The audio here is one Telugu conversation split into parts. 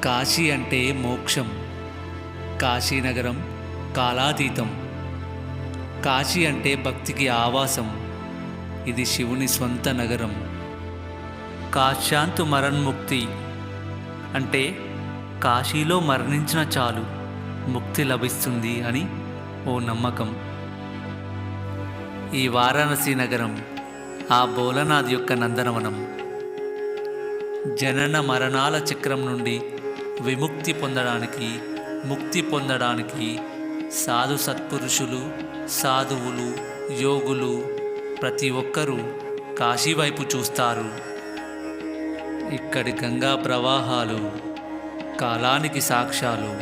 కాశీ అంటే మోక్షం. కాశీనగరం కాలాతీతం. కాశీ అంటే భక్తికి ఆవాసం. ఇది శివుని స్వంత నగరం. కాశ్యాంతు మరణ్ముక్తి అంటే కాశీలో మరణించిన చాలు ముక్తి లభిస్తుంది అని ఓ నమ్మకం. ఈ వారాణసీ నగరం ఆ భోలానాథ్ యొక్క నందనవనం. జనన మరణాల చక్రం నుండి విముక్తి పొందడానికి, ముక్తి పొందడానికి సాధు సత్పురుషులు, సాధువులు, యోగులు ప్రతి ఒక్కరూ కాశీ వైపు చూస్తారు. ఇక్కడి గంగా ప్రవాహాలు కాలానికి సాక్ష్యాలు,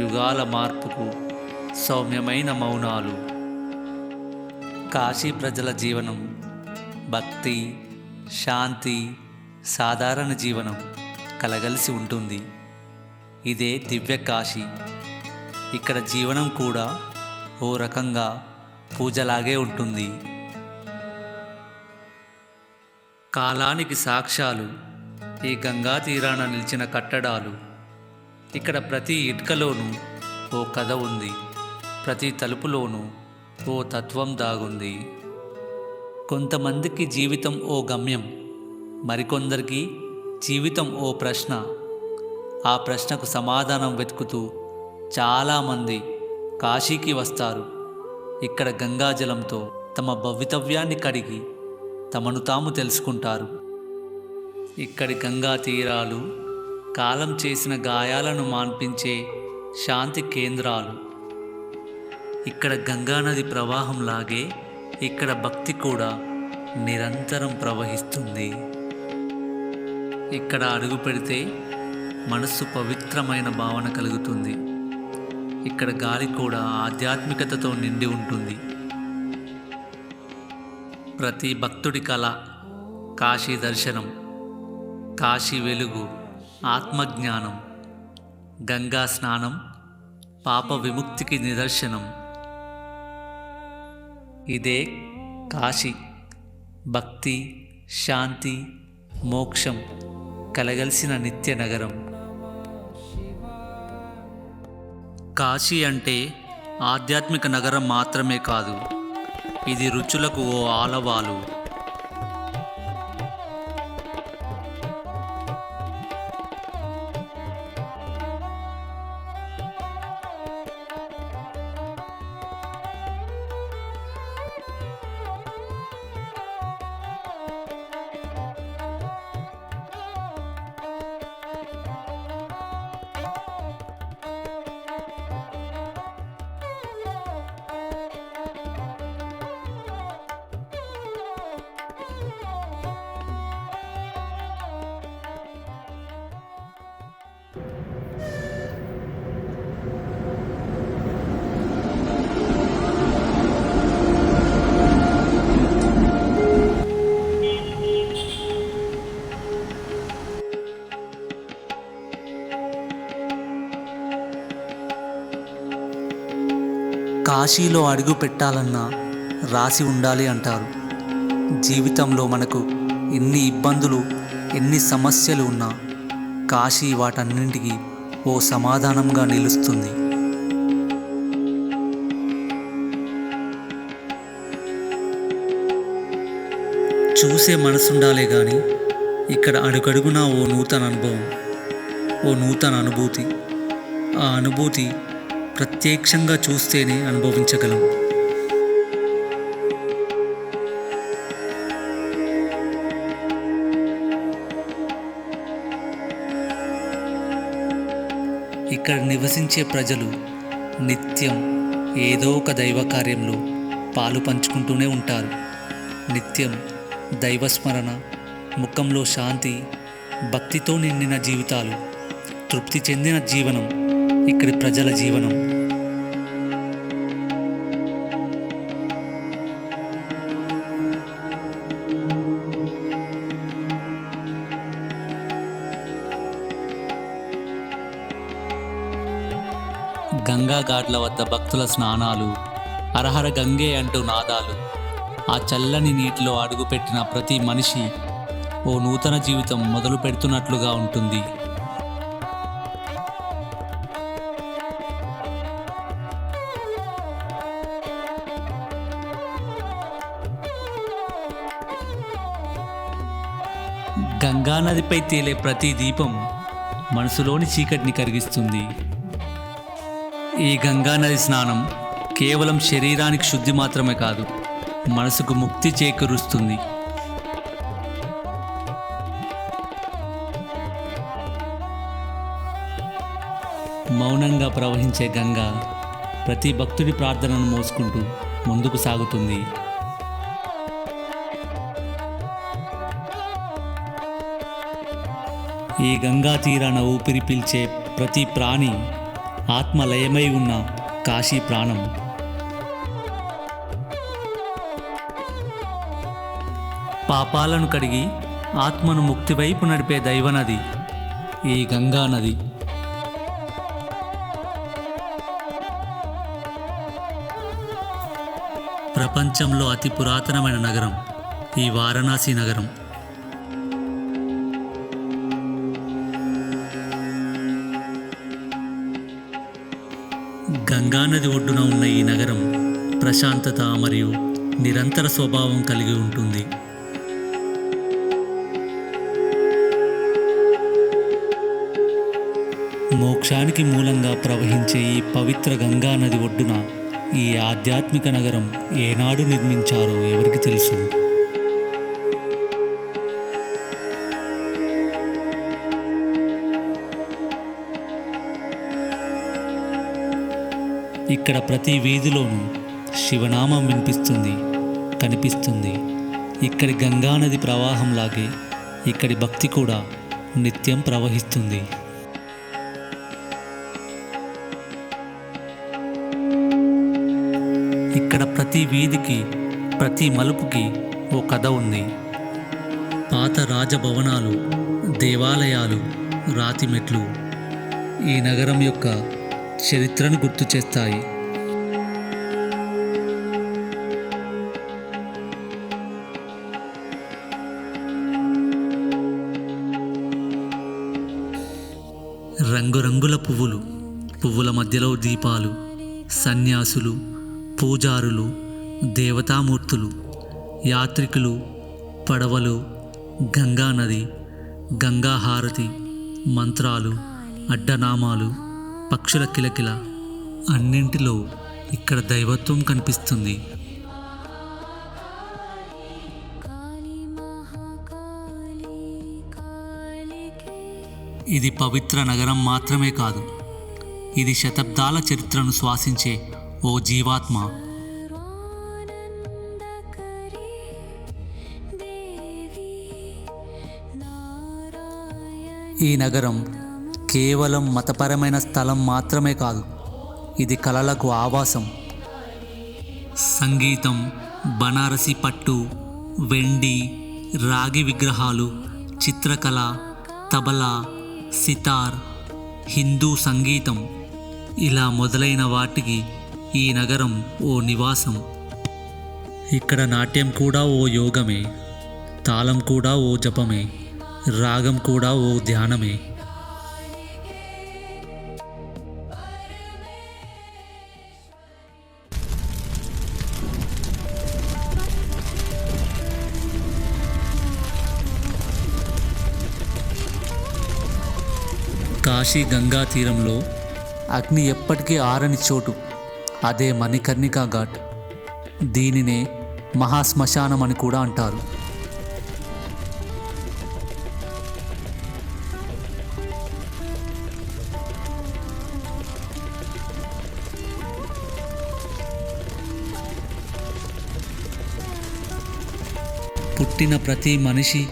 యుగాల మార్పుకు సౌమ్యమైన మౌనాలు. కాశీ ప్రజల జీవనం భక్తి, శాంతి, సాధారణ జీవనం కలగలిసి ఉంటుంది. ఇదే దివ్య కాశీ. ఇక్కడ జీవనం కూడా ఓ రకంగా పూజలాగే ఉంటుంది. కాలానికి సాక్ష్యాలు ఈ గంగా తీరాన నిలిచిన కట్టడాలు. ఇక్కడ ప్రతి ఇటుకలోనూ ఓ కథ ఉంది, ప్రతి తలుపులోనూ ఓ తత్వం దాగుంది. కొంతమందికి జీవితం ఓ గమ్యం, మరికొందరికి జీవితం ఓ ప్రశ్న. ఆ ప్రశ్నకు సమాధానం వెతుకుతూ చాలామంది కాశీకి వస్తారు. ఇక్కడ గంగాజలంతో తమ భవితవ్యాన్ని కడిగి తమను తాము తెలుసుకుంటారు. ఇక్కడి గంగా తీరాలు కాలం చేసిన గాయాలను మాన్పించే శాంతి కేంద్రాలు. ఇక్కడ గంగానది ప్రవాహంలాగే ఇక్కడ భక్తి కూడా నిరంతరం ప్రవహిస్తుంది. ఇక్కడ అడుగు పెడితే మనస్సు పవిత్రమైన భావన కలుగుతుంది. ఇక్కడ గాలి కూడా ఆధ్యాత్మికతతో నిండి ఉంటుంది. ప్రతి భక్తుడి కల కాశీ దర్శనం, కాశీ వెలుగు, ఆత్మజ్ఞానం. గంగా స్నానం పాప విముక్తికి నిదర్శనం. ఇదే కాశీ. భక్తి, శాంతి, మోక్షం కలగలిసిన నిత్య నగరం. కాశీ అంటే ఆధ్యాత్మిక నగరం మాత్రమే కాదు, ఇది రుచులకు ఓ ఆలవాలు. కాశీలో అడుగు పెట్టాలన్నా రాసి ఉండాలి అంటారు. జీవితంలో మనకు ఎన్ని ఇబ్బందులు, ఎన్ని సమస్యలు ఉన్నా కాశీ వాటన్నింటికి ఓ సమాధానంగా నిలుస్తుంది. చూసే మనసుండాలే కానీ ఇక్కడ అడుగడుగునా ఓ నూతన అనుభవం, ఓ నూతన అనుభూతి. ఆ అనుభూతి ప్రత్యక్షంగా చూస్తేనే అనుభవించగలం. ఇక్కడ నివసించే ప్రజలు నిత్యం ఏదో ఒక దైవ కార్యంలో పాలు పంచుకుంటూనే ఉంటారు. నిత్యం దైవస్మరణ, ముఖంలో శాంతి, భక్తితో నిండిన జీవితాలు, తృప్తి చెందిన జీవనం ఇక్కడి ప్రజల జీవనం. గంగా ఘాట్ల వద్ద భక్తుల స్నానాలు, హరహర గంగే అంటూ నాదాలు. ఆ చల్లని నీటిలో అడుగుపెట్టిన ప్రతి మనిషి ఓ నూతన జీవితం మొదలు పెడుతున్నట్లుగా ఉంటుంది. గంగా నదిపై తేలే ప్రతి దీపం మనసులోని చీకటిని కరిగిస్తుంది. ఈ గంగా నది స్నానం కేవలం శరీరానికి శుద్ధి మాత్రమే కాదు, మనసుకు ముక్తి చేకూరుస్తుంది. మౌనంగా ప్రవహించే గంగా ప్రతి భక్తుడి ప్రార్థనను మోసుకుంటూ ముందుకు సాగుతుంది. ఈ గంగా తీరాన ఊపిరి పీల్చే ప్రతి ప్రాణి ఆత్మలయమై ఉన్న కాశీ ప్రాణం. పాపాలను కడిగి ఆత్మను ముక్తి వైపు నడిపే దైవనది ఈ గంగా నది. ప్రపంచంలో అతి పురాతనమైన నగరం ఈ వారణాసి నగరం. గంగానది ఒడ్డున ఉన్న ఈ నగరం ప్రశాంతత మరియు నిరంతర స్వభావం కలిగి ఉంటుంది. మోక్షానికి మూలంగా ప్రవహించే ఈ పవిత్ర గంగా నది ఒడ్డున ఈ ఆధ్యాత్మిక నగరం ఏనాడు నిర్మించారో ఎవరికి తెలుసు. ఇక్కడ ప్రతి వీధిలోనూ శివనామం వినిపిస్తుంది, కనిపిస్తుంది. ఇక్కడి గంగానది ప్రవాహంలాగే ఇక్కడి భక్తి కూడా నిత్యం ప్రవహిస్తుంది. ఇక్కడ ప్రతి వీధికి, ప్రతి మలుపుకి ఓ కథ ఉంది. పాత రాజభవనాలు, దేవాలయాలు, రాతి మెట్లు ఈ నగరం యొక్క చరిత్రను గుర్తు చేస్తాయి. రంగురంగుల పువ్వులు, పువ్వుల మధ్యలో దీపాలు, సన్యాసులు, పూజారులు, దేవతామూర్తులు, యాత్రికులు, పడవలు, గంగా నది, గంగా హారతి, మంత్రాలు, అడ్డనామాలు, పక్షుల కిలకిల అన్నింటిలో ఇక్కడ దైవత్వం కనిపిస్తుంది. ఇది పవిత్ర నగరం మాత్రమే కాదు, ఇది శతాబ్దాల చరిత్రను శ్వాసించే ఓ జీవాత్మ. ఈ నగరం కేవలం మతపరమైన స్థలం మాత్రమే కాదు, ఇది కళలకు ఆవాసం. సంగీతం, బనారసి పట్టు, వెండి, రాగి విగ్రహాలు, చిత్రకళ, తబలా, సితార్, హిందూ సంగీతం ఇలా మొదలైన వాటికి ఈ నగరం ఓ నివాసం. ఇక్కడ నాట్యం కూడా ఓ యోగమే, తాళం కూడా ఓ జపమే, రాగం కూడా ఓ ధ్యానమే. కాశీ గంగా తీరంలో అగ్ని ఎప్పటికీ ఆరని చోటు అదే మణికర్ణికా ఘాట్. దీనినే మహాశ్మశానం అని కూడా అంటారు. పుట్టిన ప్రతి మనిషి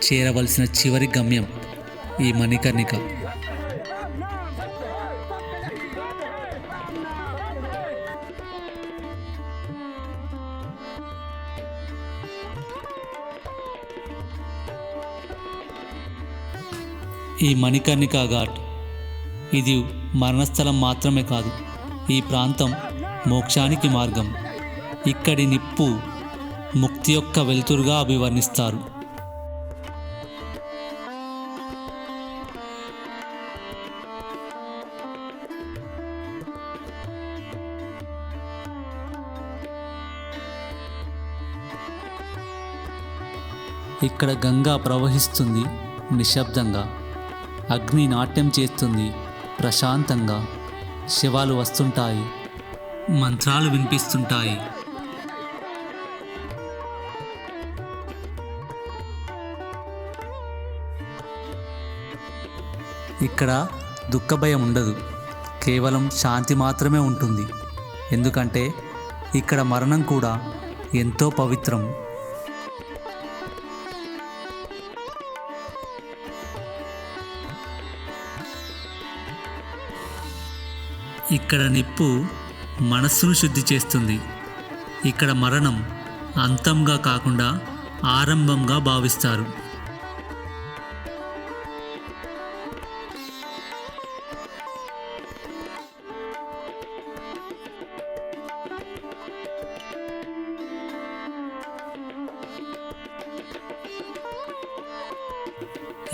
చేరవలసిన చివరి గమ్యం ఈ మణికర్ణిక. ఈ మణికర్ణికా ఘాట్ ఇది మరణస్థలం మాత్రమే కాదు, ఈ ప్రాంతం మోక్షానికి మార్గం. ఇక్కడి నిప్పు ముక్తి యొక్క వెలుతురుగా అభివర్ణిస్తారు. ఇక్కడ గంగా ప్రవహిస్తుంది నిశ్శబ్దంగా, అగ్ని నాట్యం చేస్తుంది ప్రశాంతంగా, శివాలు వస్తుంటాయి, మంత్రాలు వినిపిస్తుంటాయి. ఇక్కడ దుఃఖభయం ఉండదు, కేవలం శాంతి మాత్రమే ఉంటుంది. ఎందుకంటే ఇక్కడ మరణం కూడా ఎంతో పవిత్రం. ఇక్కడ నిప్పు మనస్సును శుద్ధి చేస్తుంది. ఇక్కడ మరణం అంతంగా కాకుండా ఆరంభంగా భావిస్తారు.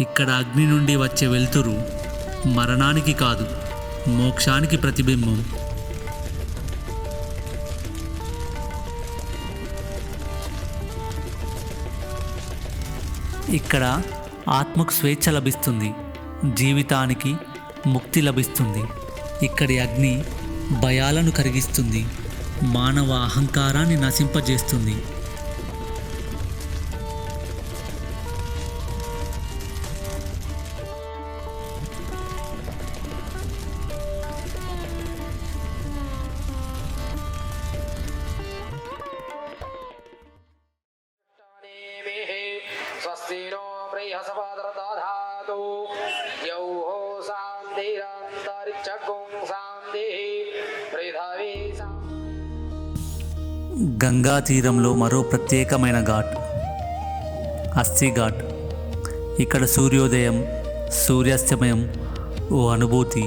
ఇక్కడ అగ్ని నుండి వచ్చే వెలుతురు మరణానికి కాదు, మోక్షానికి ప్రతిబింబం. ఇక్కడ ఆత్మకు స్వేచ్ఛ లభిస్తుంది, జీవితానికి ముక్తి లభిస్తుంది. ఇక్కడి అగ్ని భయాలను కరిగిస్తుంది, మానవ అహంకారాన్ని నశింపజేస్తుంది. स्वस्ति नो बृहस्पतिर्दधातु यौः शान्तिरन्तरिक्षगुं शान्तिः पृथिवी గంగా తీరంలో మరో ప్రత్యేకమైన ఘాట్ అస్థి ఘాట్. ఇక్కడ సూర్యోదయం, సూర్యాస్తమయం ఓ అనుభూతి.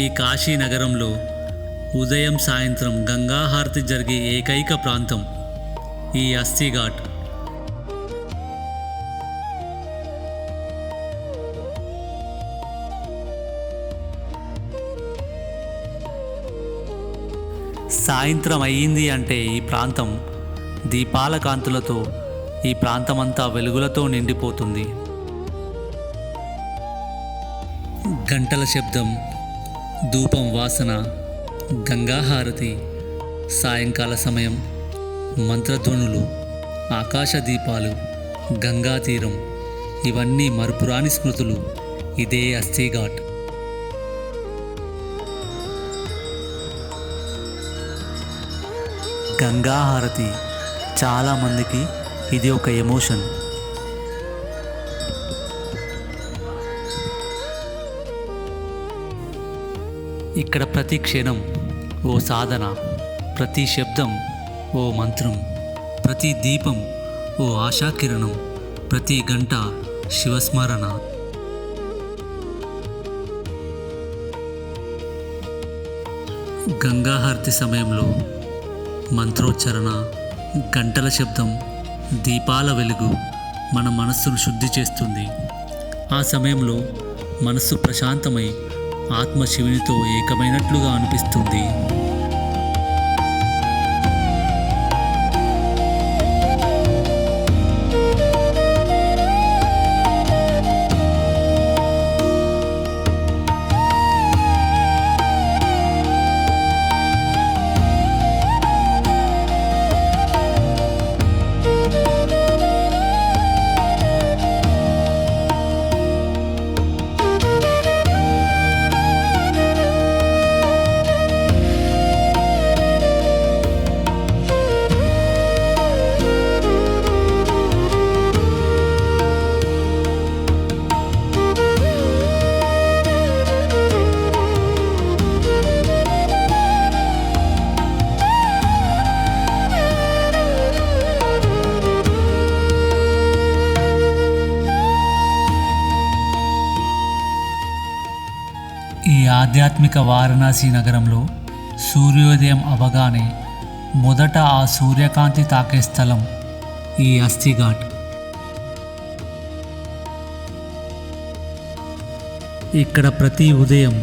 ఈ కాశీ నగరంలో ఉదయం సాయంత్రం గంగా హారతి జరిగే ఏకైక ప్రాంతం ఈ అస్థి ఘాట్. సాయంత్రం అయ్యింది అంటే ఈ ప్రాంతం దీపాల కాంతులతో, ఈ ప్రాంతమంతా వెలుగులతో నిండిపోతుంది. గంటల శబ్దం, ధూపం వాసన, గంగాహారతి, సాయంకాల సమయం, మంత్రధ్వనులు, ఆకాశ దీపాలు, గంగా తీరం, ఇవన్నీ మరుపురాని స్మృతులు. ఇదే అస్థి ఘాట్. గంగాహారతి చాలామందికి ఇది ఒక ఎమోషన్. ఇక్కడ ప్రతి క్షణం ఓ సాధన, ప్రతి శబ్దం ఓ మంత్రం, ప్రతి దీపం ఓ ఆశాకిరణం, ప్రతి గంట శివస్మరణ. గంగాహారతి సమయంలో మంత్రోచ్చరణ, గంటల శబ్దం, దీపాల వెలుగు మన మనస్సును శుద్ధి చేస్తుంది. ఆ సమయంలో మనస్సు ప్రశాంతమై ఆత్మ శివునితో ఏకమైనట్లుగా అనిపిస్తుంది. ఈ ఆధ్యాత్మిక వారణాసి నగరంలో సూర్యోదయం అవగానే మొదట ఆ సూర్యకాంతి తాకే స్థలం ఈ అస్థి ఘాట్. ఇక్కడ ప్రతి ఉదయం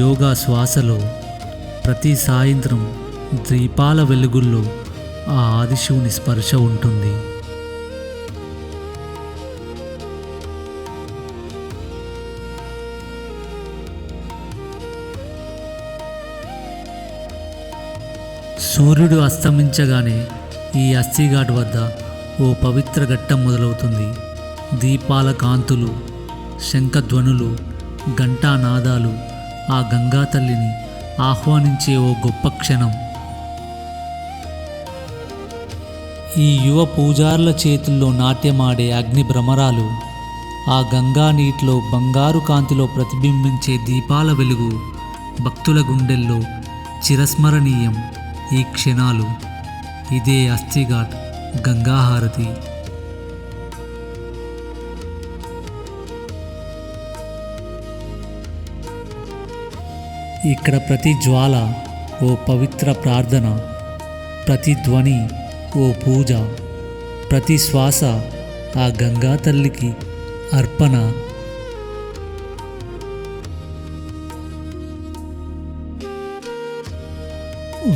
యోగా శ్వాసలో, ప్రతి సాయంత్రం దీపాల వెలుగుల్లో ఆ ఆదిశివుని స్పర్శ ఉంటుంది. సూర్యుడు అస్తమించగానే ఈ అస్సీఘాట్ వద్ద ఓ పవిత్ర ఘట్టం మొదలవుతుంది. దీపాల కాంతులు, శంఖధ్వనులు, ఘంటానాదాలు ఆ గంగా తల్లిని ఆహ్వానించే ఓ గొప్ప క్షణం. ఈ యువ పూజారుల చేతుల్లో నాట్యమాడే అగ్ని భ్రమరాలు, ఆ గంగా నీటిలో బంగారు కాంతిలో ప్రతిబింబించే దీపాల వెలుగు భక్తుల గుండెల్లో చిరస్మరణీయం. ఈ క్షణాలు, ఇదే అస్సీఘాట్ గంగాహారతి. ఇక్కడ ప్రతి జ్వాల ఓ పవిత్ర ప్రార్థన, ప్రతి ధ్వని ఓ పూజ, ప్రతి శ్వాస ఆ గంగా తల్లికి అర్పణ.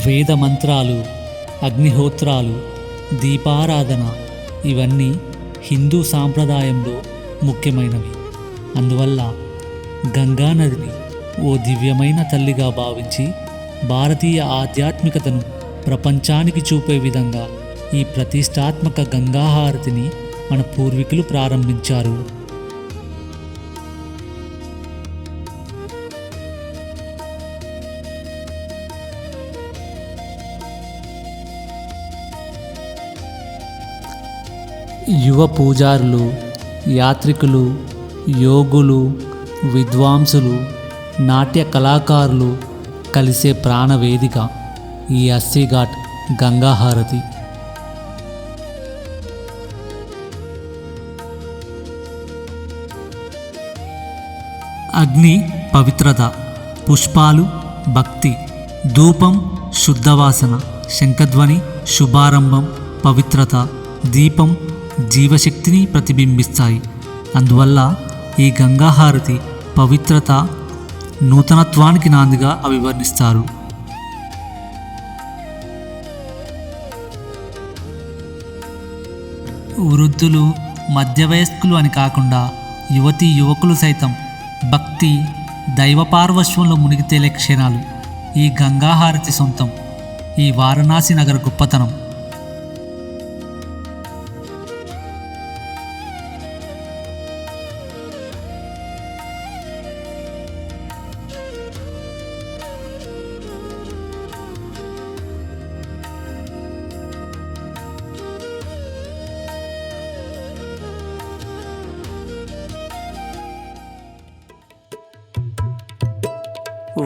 వేద మంత్రాలు, అగ్నిహోత్రాలు, దీపారాధన ఇవన్నీ హిందూ సాంప్రదాయంలో ముఖ్యమైనవి. అందువల్ల గంగా నదిని ఓ దివ్యమైన తల్లిగా భావించి భారతీయ ఆధ్యాత్మికతను ప్రపంచానికి చూపే విధంగా ఈ ప్రతిష్టాత్మక గంగాహారతిని మన పూర్వీకులు ప్రారంభించారు. యువ పూజారులు, యాత్రికులు, యోగులు, విద్వాంసులు, నాట్య కళాకారులు కలిసే ప్రాణవేదిక ఈ అస్సీఘాట్ గంగాహారతి. అగ్ని పవిత్రత, పుష్పాలు భక్తి, ధూపం శుద్ధవాసన, శంఖధ్వని శుభారంభం, పవిత్రత, దీపం జీవశక్తిని ప్రతిబింబిస్తాయి. అందువల్ల ఈ గంగాహారతి పవిత్రత, నూతనత్వానికి నాందిగా అభివర్ణిస్తారు. వృద్ధులు, మధ్యవయస్కులు అని కాకుండా యువతీ యువకులు సైతం భక్తి, దైవ పార్వశ్వంలో మునిగి తేలే క్షణాలు ఈ గంగాహారతి సొంతం. ఈ వారణాసి నగర గొప్పతనం.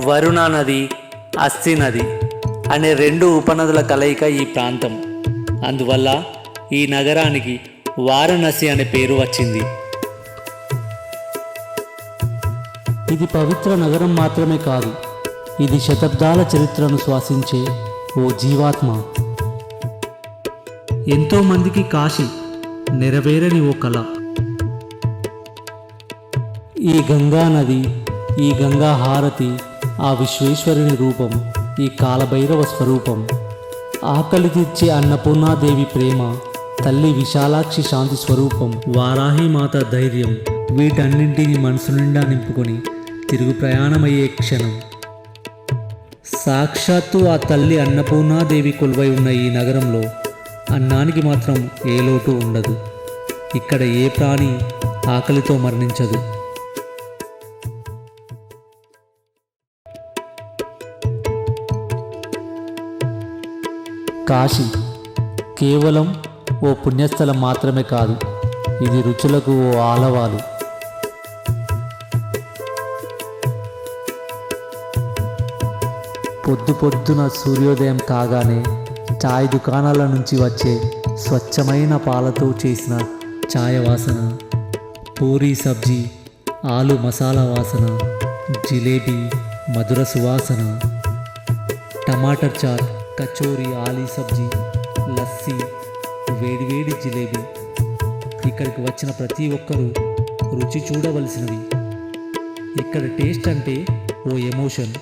వరుణ నది, అస్సి నది అనే రెండు ఉపనదుల కలయిక ఈ ప్రాంతం. అందువల్ల ఈ నగరానికి వారణాసి అనే పేరు వచ్చింది. ఇది పవిత్ర నగరం మాత్రమే కాదు, ఇది శతాబ్దాల చరిత్రను శ్వాసించే ఓ జీవాత్మ. ఎంతోమందికి కాశీ నెరవేరని ఓ కళ. ఈ గంగా నది, ఈ గంగా హారతి ఆ విశ్వేశ్వరుని రూపం, ఈ కాలభైరవ స్వరూపం. ఆకలి తీర్చే అన్నపూర్ణాదేవి ప్రేమ, తల్లి విశాలాక్షి శాంతి స్వరూపం, వారాహిమాత ధైర్యం, వీటన్నింటినీ మనసు నిండా నింపుకొని తిరుగు ప్రయాణమయ్యే క్షణం. సాక్షాత్తు ఆ తల్లి అన్నపూర్ణాదేవి కొలువై ఉన్న ఈ నగరంలో అన్నానికి మాత్రం ఏ లోటు ఉండదు. ఇక్కడ ఏ ప్రాణి ఆకలితో మరణించదు. కాశీ కేవలం ఓ పుణ్యస్థలం మాత్రమే కాదు, ఇది రుచులకు ఓ ఆలవాలు. పొద్దున సూర్యోదయం కాగానే చాయ్ దుకాణాల నుంచి వచ్చే స్వచ్ఛమైన పాలతో చేసిన ఛాయ వాసన, పూరీ సబ్జీ, ఆలు మసాలా వాసన, జిలేబీ మధుర సువాసన, టమాటర్ చాట్, కచోరీ, ఆలీ సబ్జీ, లస్సీ, వేడివేడి జిలేబీ. ఇక్కడికి వచ్చిన ప్రతి ఒక్కరూ రుచి చూడవలసినవి. ఇక్కడ టేస్ట్ అంటే ఓ ఎమోషన్.